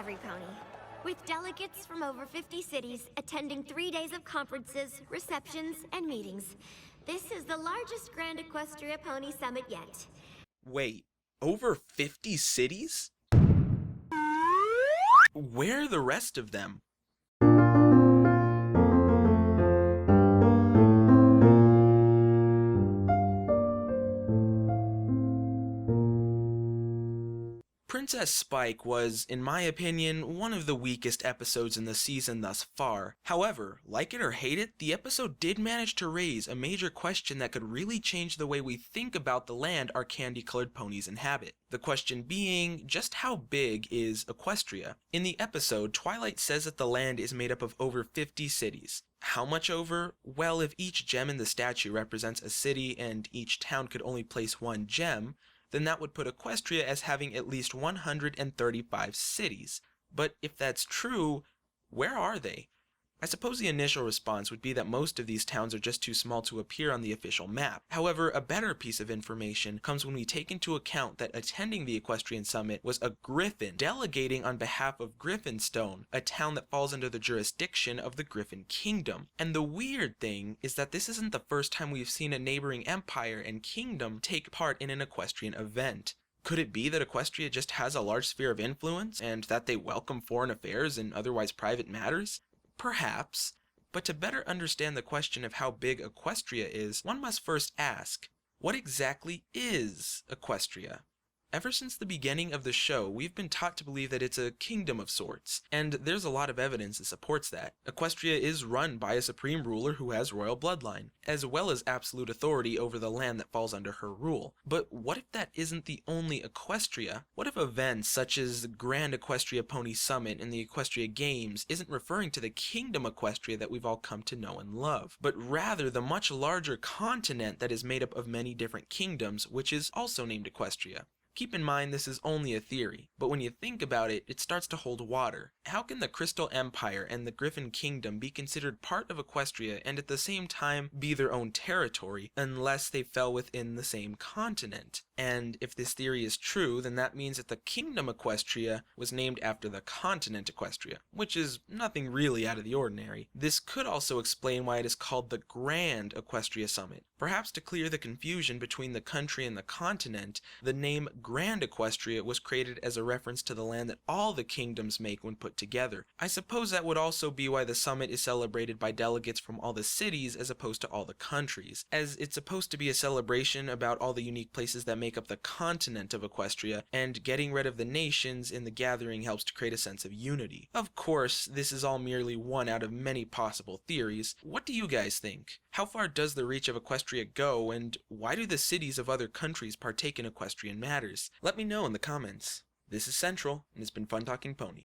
every pony, with delegates from over 50 cities attending 3 days of conferences, receptions, and meetings. This is the largest Grand Equestria Pony Summit yet. Wait, over 50 cities? Where are the rest of them? Princess Spike was, in my opinion, one of the weakest episodes in the season thus far. However, like it or hate it, the episode did manage to raise a major question that could really change the way we think about the land our candy-colored ponies inhabit. The question being, just how big is Equestria? In the episode, Twilight says that the land is made up of over 50 cities. How much over? Well, if each gem in the statue represents a city and each town could only place one gem, then that would put Equestria as having at least 135 cities. But if that's true, where are they? I suppose the initial response would be that most of these towns are just too small to appear on the official map. However, a better piece of information comes when we take into account that attending the Equestrian Summit was a griffin delegating on behalf of Griffinstone, a town that falls under the jurisdiction of the Griffin Kingdom. And the weird thing is that this isn't the first time we've seen a neighboring empire and kingdom take part in an equestrian event. Could it be that Equestria just has a large sphere of influence, and that they welcome foreign affairs and otherwise private matters? Perhaps, but to better understand the question of how big Equestria is, one must first ask, what exactly is Equestria? Ever since the beginning of the show, we've been taught to believe that it's a kingdom of sorts, and there's a lot of evidence that supports that. Equestria is run by a supreme ruler who has royal bloodline, as well as absolute authority over the land that falls under her rule. But what if that isn't the only Equestria? What if events such as the Grand Equestria Pony Summit and the Equestria Games isn't referring to the kingdom Equestria that we've all come to know and love, but rather the much larger continent that is made up of many different kingdoms, which is also named Equestria? Keep in mind this is only a theory, but when you think about it, it starts to hold water. How can the Crystal Empire and the Griffin Kingdom be considered part of Equestria and at the same time be their own territory unless they fell within the same continent? And if this theory is true, then that means that the Kingdom Equestria was named after the continent Equestria, which is nothing really out of the ordinary. This could also explain why it is called the Grand Equestria Summit. Perhaps to clear the confusion between the country and the continent, the name Grand Equestria was created as a reference to the land that all the kingdoms make when put together. I suppose that would also be why the summit is celebrated by delegates from all the cities as opposed to all the countries, as it's supposed to be a celebration about all the unique places that make up the continent of Equestria, and getting rid of the nations in the gathering helps to create a sense of unity. Of course, this is all merely one out of many possible theories. What do you guys think? How far does the reach of Equestria go, and why do the cities of other countries partake in equestrian matters? Let me know in the comments. This is Central, and it's been fun talking pony.